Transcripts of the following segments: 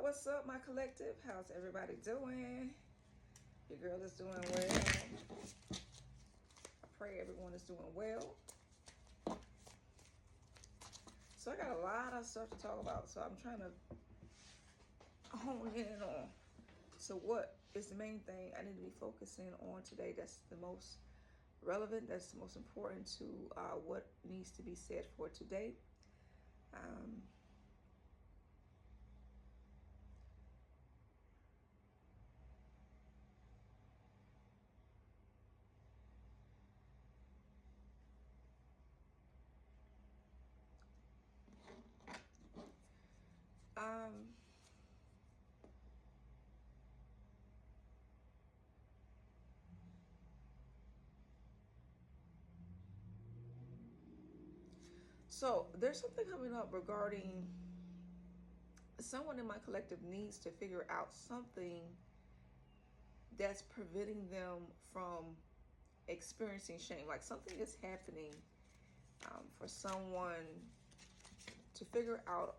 What's up, my collective? How's everybody doing? Your girl is doing well. I pray everyone is doing well. So I got a lot of stuff to talk about, so I'm trying to hone in on. So what is the main thing I need to be focusing on today that's the most relevant, that's the most important to what needs to be said for today? Um, so there's something coming up regarding someone in my collective needs to figure out something that's preventing them from experiencing shame. Like something is happening for someone to figure out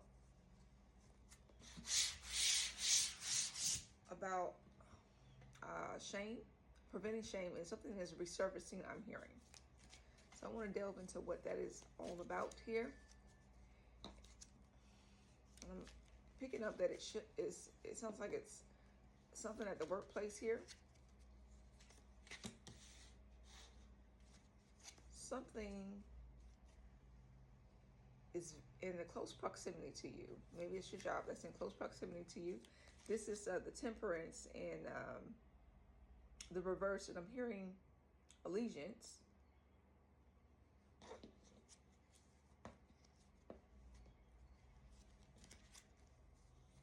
about shame, preventing shame, and something that's resurfacing, I'm hearing. So I want to delve into what that is all about here. I'm picking up that it sounds like it's something at the workplace here. Something is in a close proximity to you. Maybe it's your job that's in close proximity to you. This is the temperance and the reverse, and I'm hearing allegiance.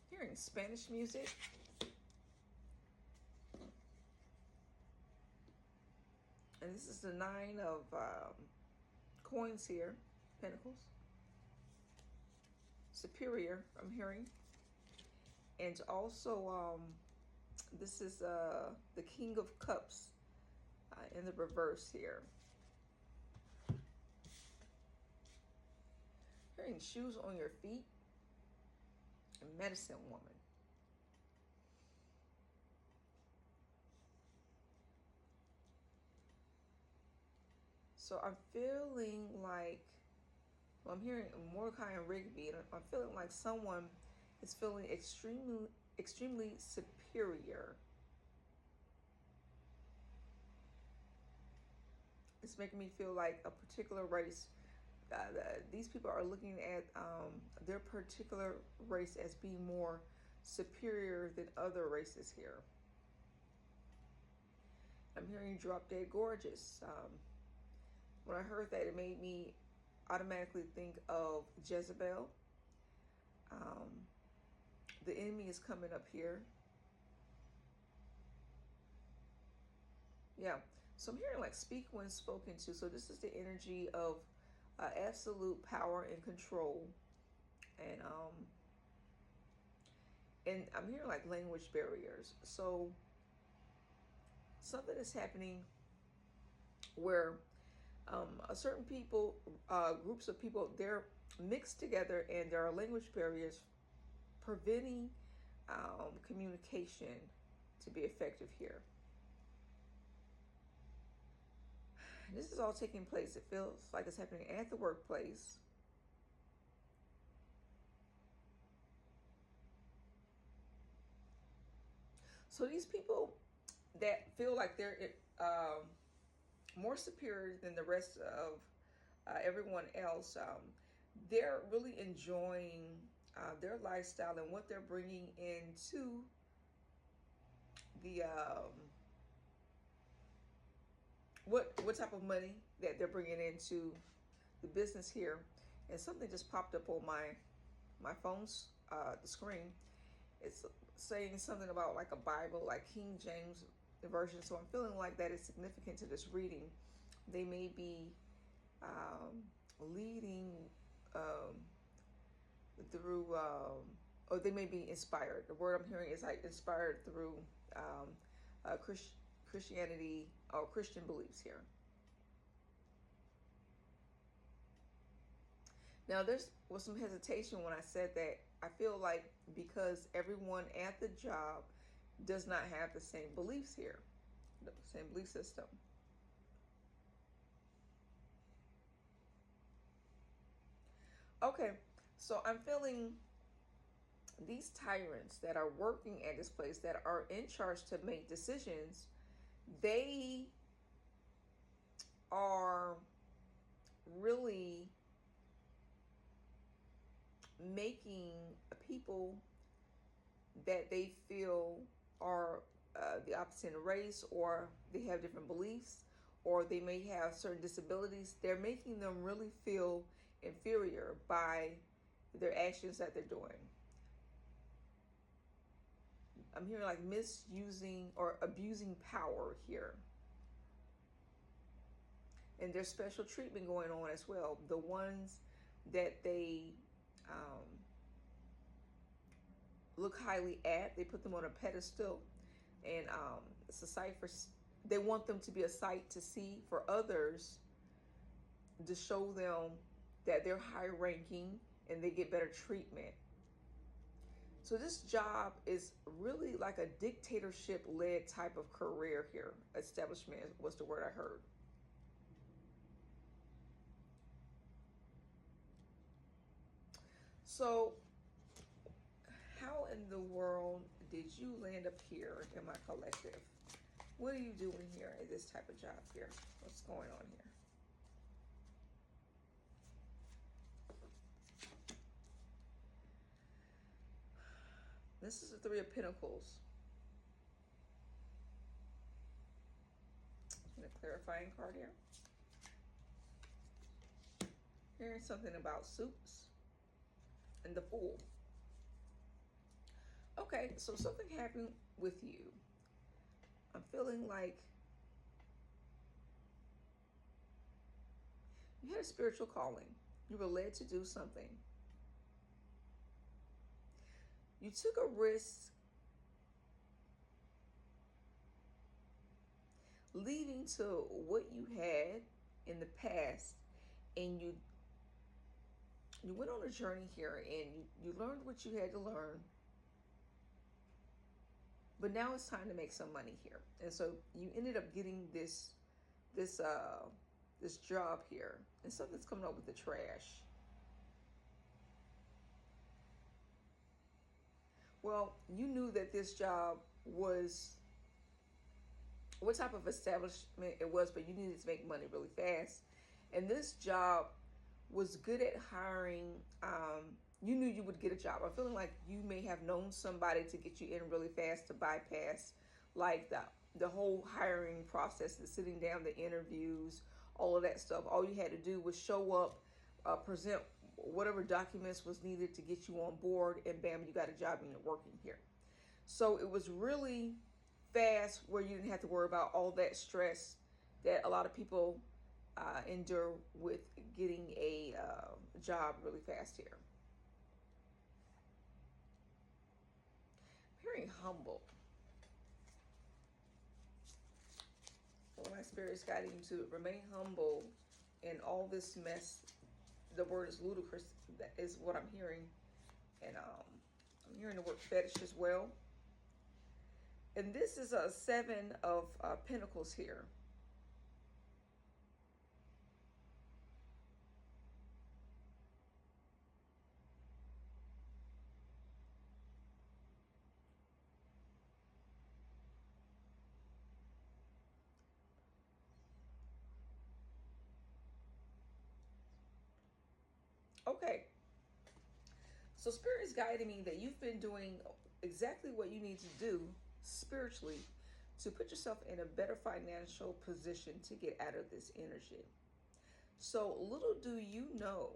Hearing Spanish music. And this is the 9 of coins here, pentacles. Superior, I'm hearing. And also, this is the King of Cups in the reverse here. Hearing shoes on your feet. And medicine woman. So I'm feeling like, well, I'm hearing Mordecai and Rigby, and I'm feeling like someone is feeling extremely superior. It's making me feel like a particular race. These people are looking at their particular race as being more superior than other races here. I'm hearing Drop Dead Gorgeous. When I heard that, it made me automatically think of Jezebel. The enemy is coming up here. Yeah. So I'm hearing like speak when spoken to. So this is the energy of absolute power and control. And I'm hearing like language barriers. So something is happening where a certain people, groups of people, they're mixed together, and there are language barriers preventing communication to be effective here. This is all taking place. It feels like it's happening at the workplace. So these people that feel like they're more superior than the rest of everyone else, they're really enjoying their lifestyle and what they're bringing into the what type of money that they're bringing into the business here. And something just popped up on my phone's the screen. It's saying something about like a Bible, like King James version. So I'm feeling like that is significant to this reading. They may be leading through, or they may be inspired. The word I'm hearing is like inspired through Christianity or Christian beliefs here. Now, there was some hesitation when I said that I feel like because everyone at the job does not have the same beliefs here, the same belief system. Okay, so I'm feeling these tyrants that are working at this place, that are in charge to make decisions, they are really making people that they feel are the opposite race, or they have different beliefs, or they may have certain disabilities. They're making them really feel inferior by their actions that they're doing. I'm hearing like misusing or abusing power here. And there's special treatment going on as well. The ones that they look highly at, they put them on a pedestal, and it's a sight for. They want them to be a sight to see for others, to show them that they're high ranking and they get better treatment. So this job is really like a dictatorship led type of career here. Establishment was the word I heard. So how in the world did you land up here in my collective? What are you doing here at this type of job here? What's going on here? This is the Three of Pentacles. And a clarifying card here. Hearing something about suits and the Fool. Okay, so something happened with you. I'm feeling like you had a spiritual calling. You were led to do something. You took a risk leading to what you had in the past, and you went on a journey here, and you learned what you had to learn. But now it's time to make some money here. And so you ended up getting this job here, and something's coming up with the trash. Well, you knew that this job was what type of establishment it was, but you needed to make money really fast. And this job was good at hiring. You knew you would get a job. I'm feeling like you may have known somebody to get you in really fast, to bypass like the whole hiring process, the sitting down, the interviews, all of that stuff. All you had to do was show up, present whatever documents was needed to get you on board, and bam, you got a job and you're working here. So it was really fast, where you didn't have to worry about all that stress that a lot of people endure with getting a job really fast here. Very humble. Well, my spirit is guiding you to remain humble in all this mess. The word is ludicrous. That is what I'm hearing. And I'm hearing the word fetish as well. And this is a Seven of Pentacles here. Okay. So Spirit is guiding me that you've been doing exactly what you need to do spiritually to put yourself in a better financial position to get out of this energy. So little do you know,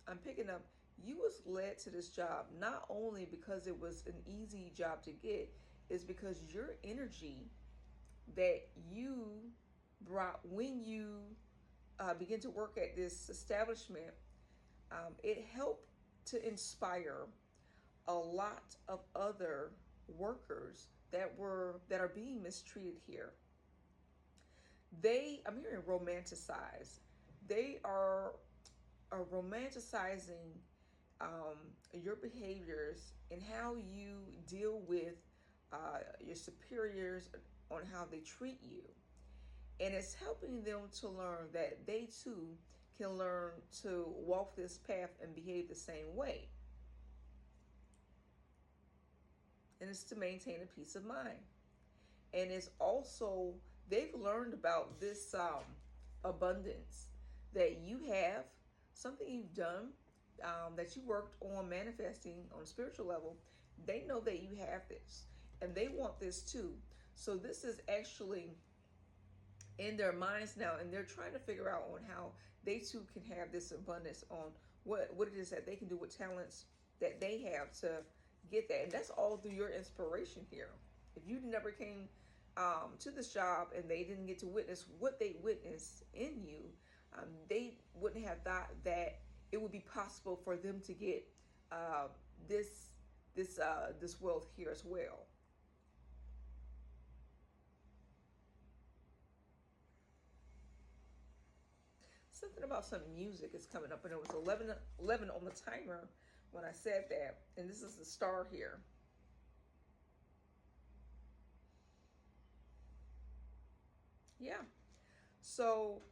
I'm picking up, you was led to this job not only because it was an easy job to get, is because your energy that you brought when you begin to work at this establishment, it helped to inspire a lot of other workers that are being mistreated here. I'm hearing romanticize. They are romanticizing your behaviors and how you deal with your superiors on how they treat you. And it's helping them to learn that they too can learn to walk this path and behave the same way. And it's to maintain a peace of mind. And it's also, they've learned about this abundance that you have, something you've done, that you worked on manifesting on a spiritual level. They know that you have this and they want this too. So this is actually in their minds now, and they're trying to figure out on how they too can have this abundance, on what it is that they can do with talents that they have to get that. And that's all through your inspiration here. If you never came to this job and they didn't get to witness what they witnessed in you, they wouldn't have thought that it would be possible for them to get this wealth here as well. Something about some music is coming up, and it was 11 on the timer when I said that. And this is the star here. Yeah. So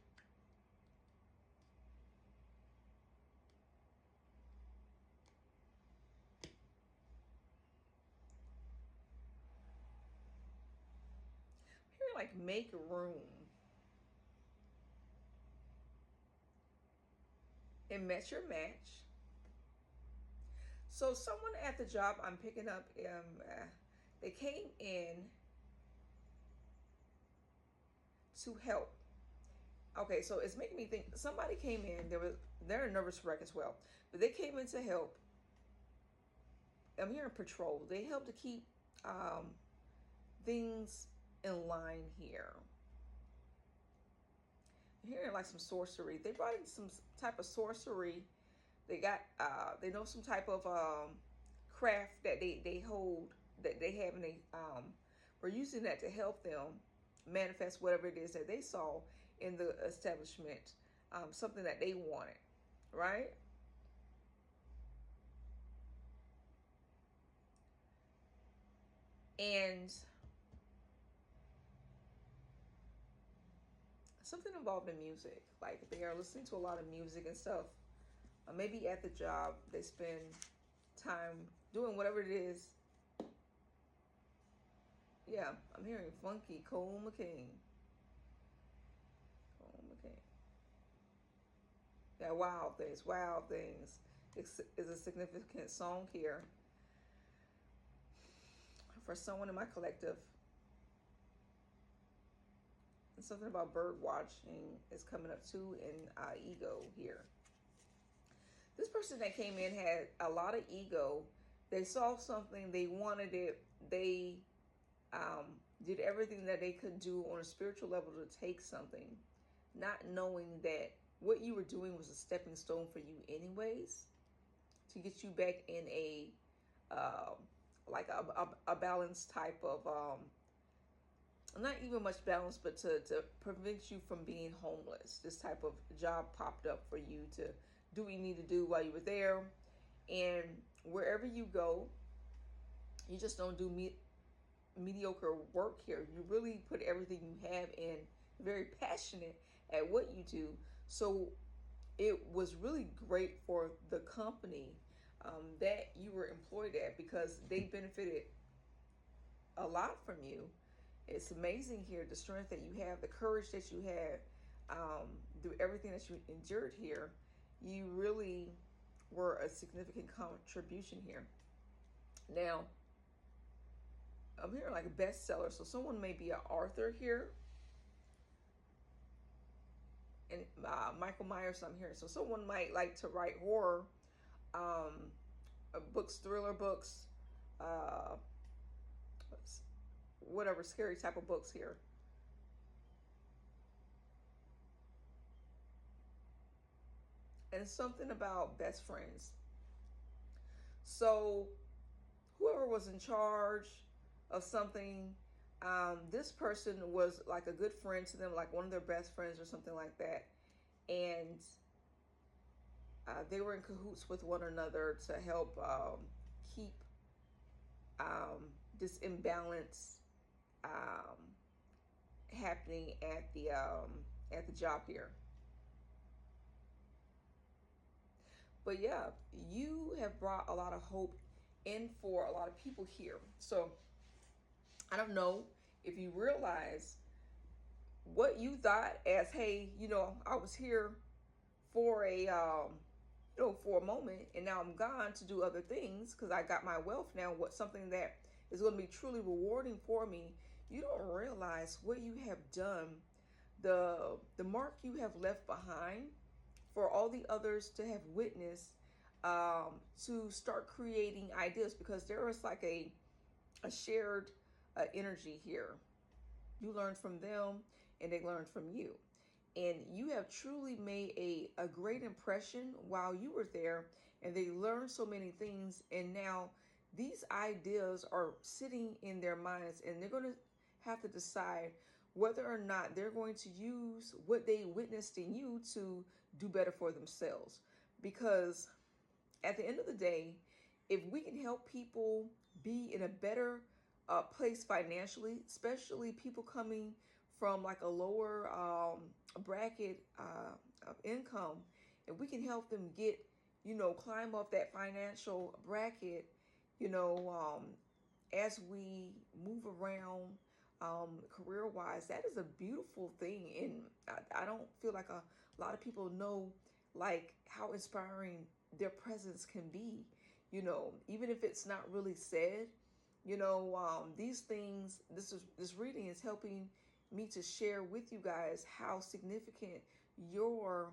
here, like, make room and match your match. So someone at the job I'm picking up, they came in to help. Okay, so it's making me think somebody came in. They're a nervous wreck as well, but they came in to help. I'm hearing patrol. They help to keep things in line here. I'm hearing like some sorcery. They brought in some type of sorcery. They got they know some type of craft that they hold, that they have, and they were using that to help them manifest whatever it is that they saw in the establishment, something that they wanted, right? And something involved in music, like they are listening to a lot of music and stuff. Maybe at the job they spend time doing whatever it is. Yeah, I'm hearing funky Cole McCain. Cole McCain. Yeah, Wild Things. Wild Things is a significant song here for someone in my collective. And something about bird watching is coming up too in ego here. This person that came in had a lot of ego. They saw something, they wanted it, they did everything that they could do on a spiritual level to take something, not knowing that what you were doing was a stepping stone for you anyways, to get you back in a like a balanced type of not even much balance, but to prevent you from being homeless. This type of job popped up for you to do what you need to do while you were there. And wherever you go, you just don't do mediocre work here. You really put everything you have in, very passionate at what you do. So it was really great for the company that you were employed at, because they benefited a lot from you. It's amazing here, the strength that you have, the courage that you had, through everything that you endured here. You really were a significant contribution here. Now, I'm hearing like a bestseller, so someone may be an author here. And Michael Myers, I'm hearing. So someone might like to write horror books, thriller books, whatever scary type of books here. And something about best friends. So whoever was in charge of something, this person was like a good friend to them, like one of their best friends or something like that. And They were in cahoots with one another to help keep this imbalance um, happening at the job here. But yeah, you have brought a lot of hope in for a lot of people here. So I don't know if you realize what you thought as, hey, I was here for for a moment, and now I'm gone to do other things because I got my wealth now. What something that is going to be truly rewarding for me. You don't realize what you have done, the mark you have left behind for all the others to have witnessed, to start creating ideas, because there is like a shared energy here. You learned from them and they learned from you. And you have truly made a great impression while you were there, and they learned so many things. And now these ideas are sitting in their minds, and they're going to have to decide whether or not they're going to use what they witnessed in you to do better for themselves. Because at the end of the day, if we can help people be in a better place financially, especially people coming from like a lower bracket of income, if we can help them get, climb up that financial bracket, as we move around career wise, that is a beautiful thing. And I don't feel like a lot of people know like how inspiring their presence can be, even if it's not really said. These things, this reading is helping me to share with you guys how significant your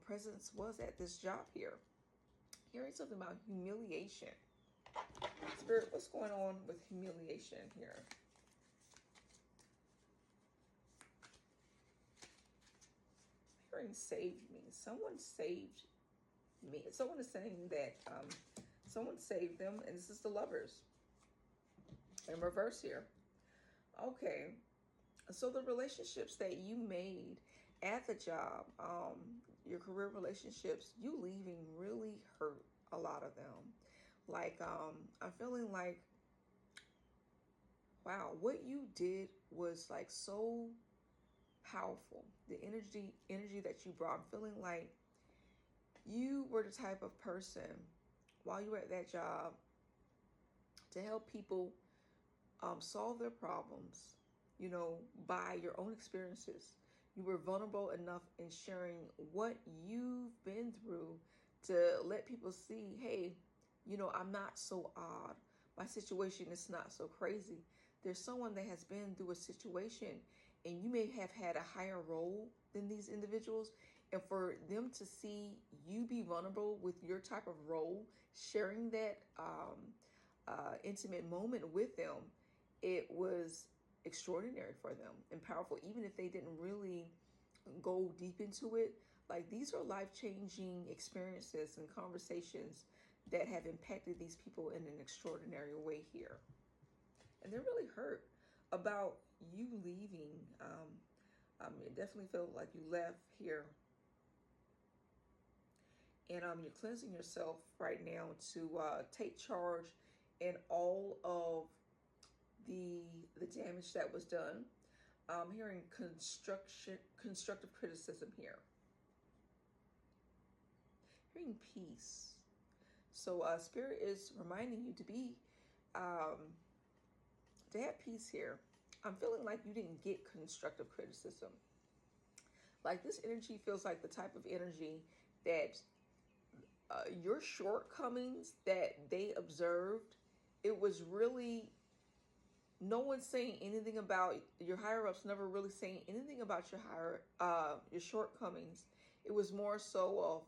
presence was at this job here. Hearing something about humiliation. Spirit, what's going on with humiliation here? Hearing saved me. Someone saved me. Someone is saying that someone saved them, and this is the Lovers in reverse here. Okay, so the relationships that you made at the job, your career relationships, you leaving really hurt a lot of them. Like, I'm feeling like, wow, what you did was like so powerful. The energy that you brought. I'm feeling like you were the type of person while you were at that job to help people solve their problems, by your own experiences. You were vulnerable enough in sharing what you've been through to let people see, hey, I'm not so odd. My situation is not so crazy. There's someone that has been through a situation, and you may have had a higher role than these individuals. And for them to see you be vulnerable with your type of role, sharing that intimate moment with them, it was extraordinary for them and powerful, even if they didn't really go deep into it. Like, these are life-changing experiences and conversations that have impacted these people in an extraordinary way here. And they're really hurt about you leaving. It definitely felt like you left here. And you're cleansing yourself right now to take charge in all of the damage that was done. I'm hearing constructive criticism here. Hearing peace. So Spirit is reminding you to be, to have peace here. I'm feeling like you didn't get constructive criticism. Like, this energy feels like the type of energy that your shortcomings that they observed, it was really no one's saying anything about your higher ups, never really saying anything about your shortcomings. It was more so of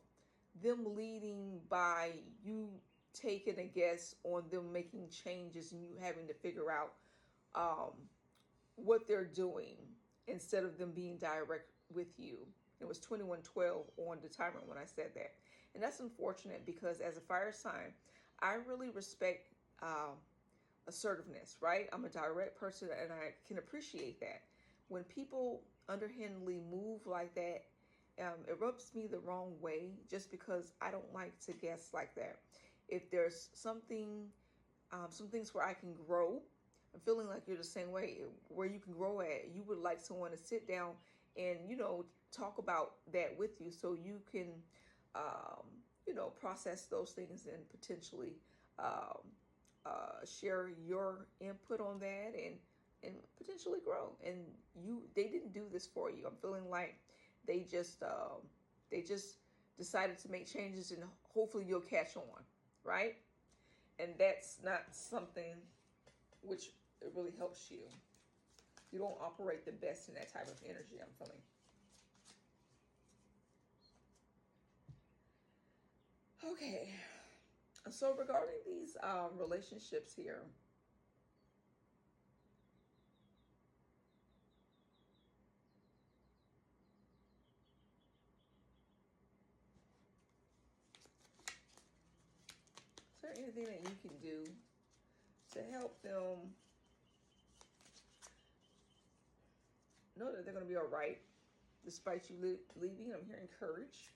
them leading by you taking a guess on them making changes and you having to figure out what they're doing instead of them being direct with you. It was 2112 on the timer when I said that. And that's unfortunate, because as a fire sign, I really respect assertiveness, right? I'm a direct person and I can appreciate that. When people underhandedly move like that it rubs me the wrong way just because I don't like to guess like that. If there's something, some things where I can grow, I'm feeling like you're the same way. Where you can grow at, you would like someone to sit down and talk about that with you, so you can process those things and potentially um, share your input on that and potentially grow. And they didn't do this for you. I'm feeling like they just they just decided to make changes and hopefully you'll catch on, right? And that's not something which it really helps you. You don't operate the best in that type of energy, I'm feeling. Okay, so regarding these relationships here, is there anything that you can do to help them know that they're going to be all right despite you leaving? I'm hearing courage.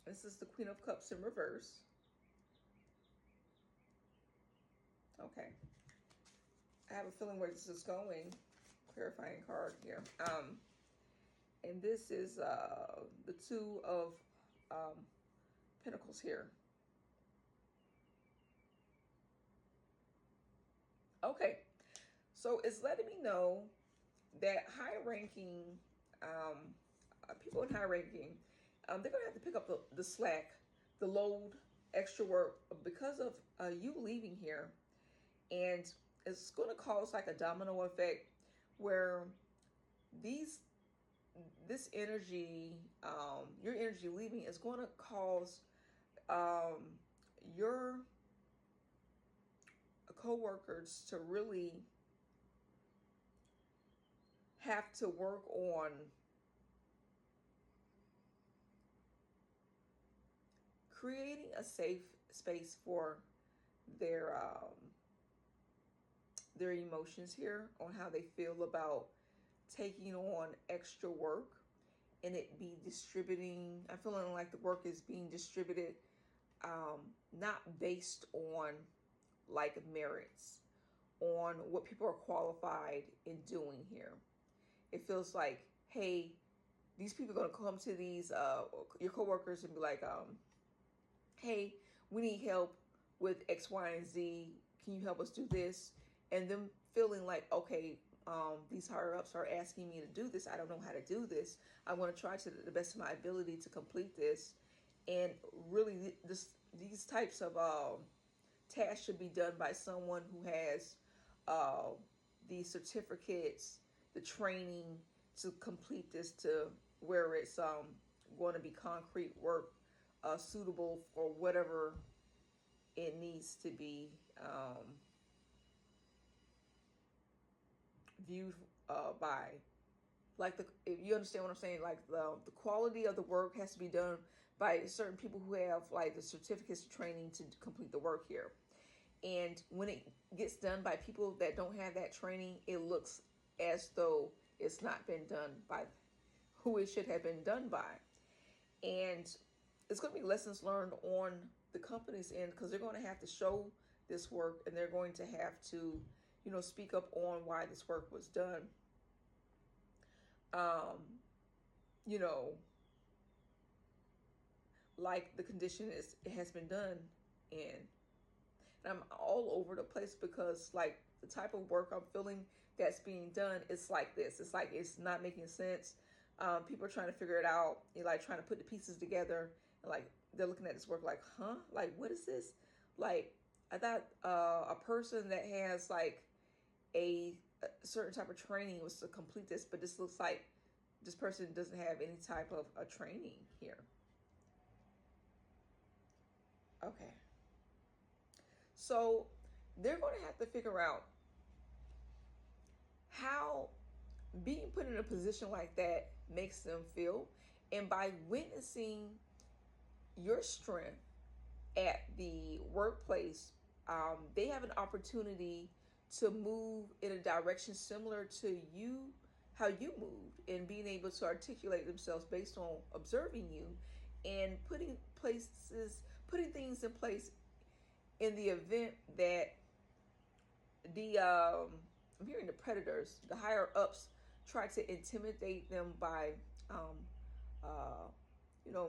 This is the Queen of Cups in reverse. Okay. I have a feeling where this is going. Clarifying card here. And this is the Two of Pentacles here. Okay. So it's letting me know that high-ranking people in high ranking, they're going to have to pick up the slack, the load, extra work because of you leaving here. And it's going to cause like a domino effect where this energy, your energy leaving is going to cause your co-workers to really have to work on creating a safe space for their emotions here, on how they feel about taking on extra work and it be distributing. I'm feeling like the work is being distributed not based on like merits, on what people are qualified in doing here. It feels like, hey, these people are going to come to these your coworkers and be like, hey, we need help with X, Y, and Z. Can you help us do this? And them feeling like, okay, these higher ups are asking me to do this. I don't know how to do this. I want to try to the best of my ability to complete this. And really, these types of tasks should be done by someone who has the certificates, the training to complete this, to where it's going to be concrete work, suitable for whatever it needs to be viewed by. Like, if you understand what I'm saying, like the quality of the work has to be done by certain people who have like the certificates of training to complete the work here. And when it gets done by people that don't have that training, it looks as though it's not been done by who it should have been done by. And it's going to be lessons learned on the company's end, because they're going to have to show this work and they're going to have to, speak up on why this work was done. You know, like the condition it has been done in. And I'm all over the place because like the type of work I'm feeling that's being done, it's like this. It's like it's not making sense. People are trying to figure it out. You're like trying to put the pieces together, and like they're looking at this work like, huh? Like, what is this? Like, I thought a person that has like a certain type of training was to complete this, but this looks like this person doesn't have any type of a training here. Okay. So they're going to have to figure out how being put in a position like that makes them feel. And by witnessing your strength at the workplace, they have an opportunity to move in a direction similar to you how you moved and being able to articulate themselves based on observing you and putting things in place in the event that I'm hearing the predators, the higher ups, try to intimidate them by um, uh,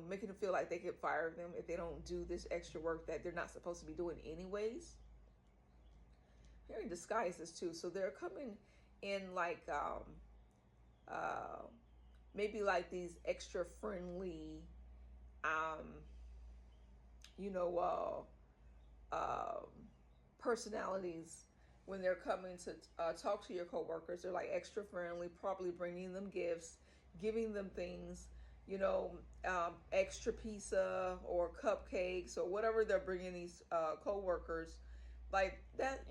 making them feel like they could fire them if they don't do this extra work that they're not supposed to be doing anyways. I'm hearing disguises too, so they're coming in like uh, maybe like these extra friendly, um, you know, personalities when they're coming to talk to your coworkers. They're like extra friendly, probably bringing them gifts, giving them things, extra pizza or cupcakes or whatever they're bringing these coworkers, like that.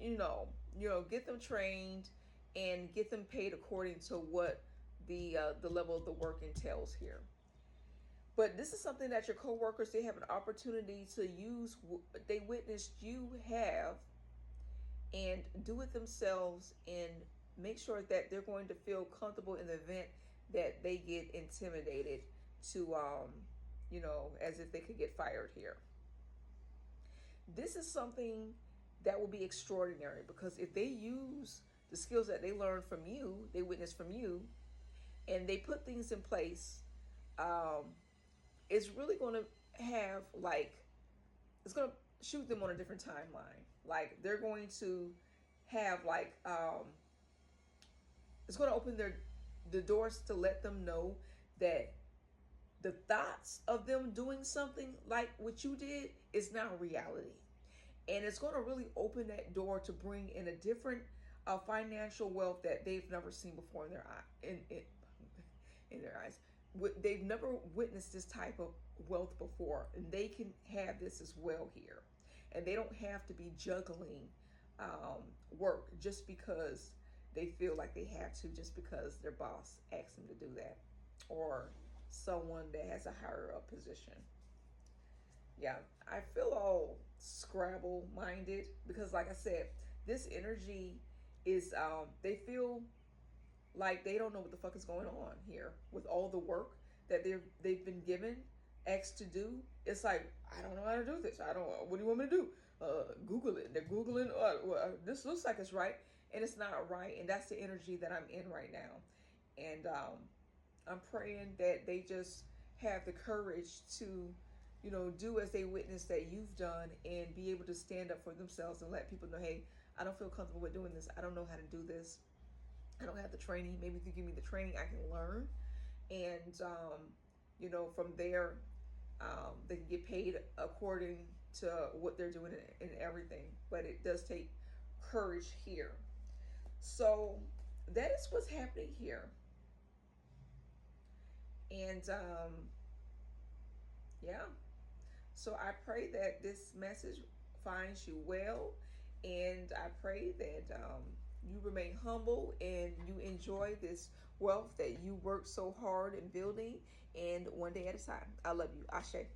Get them trained and get them paid according to what the level of the work entails here. But this is something that your coworkers, they have an opportunity to use. They witnessed you have and do it themselves and make sure that they're going to feel comfortable in the event that they get intimidated to as if they could get fired here. This is something that will be extraordinary, because if they use the skills that they learned from you, they witnessed from you, and they put things in place, um, it's really going to have it's going to shoot them on a different timeline. Like they're going to have it's going to open the doors to let them know that the thoughts of them doing something like what you did is now reality. And it's going to really open that door to bring in a different financial wealth that they've never seen before in their in their eyes. They've never witnessed this type of wealth before, and they can have this as well here. And they don't have to be juggling work just because they feel like they have to, just because their boss asked them to do that, or someone that has a higher up position. Yeah, I feel all Scrabble minded because, like I said, this energy is they feel like they don't know what the fuck is going on here with all the work that they've been given, asked to do. It's like, I don't know how to do this. I don't. What do you want me to do? Google it. They're googling. This looks like it's right, and it's not right. And that's the energy that I'm in right now. And I'm praying that they just have the courage to, do as they witness that you've done, and be able to stand up for themselves and let people know, hey, I don't feel comfortable with doing this. I don't know how to do this. I don't have the training. Maybe if you give me the training, I can learn. And, from there, they can get paid according to what they're doing and everything. But it does take courage here. So that is what's happening here. And, yeah. So I pray that this message finds you well. And I pray that you remain humble and you enjoy this wealth that you work so hard in building, and one day at a time. I love you. Ashe.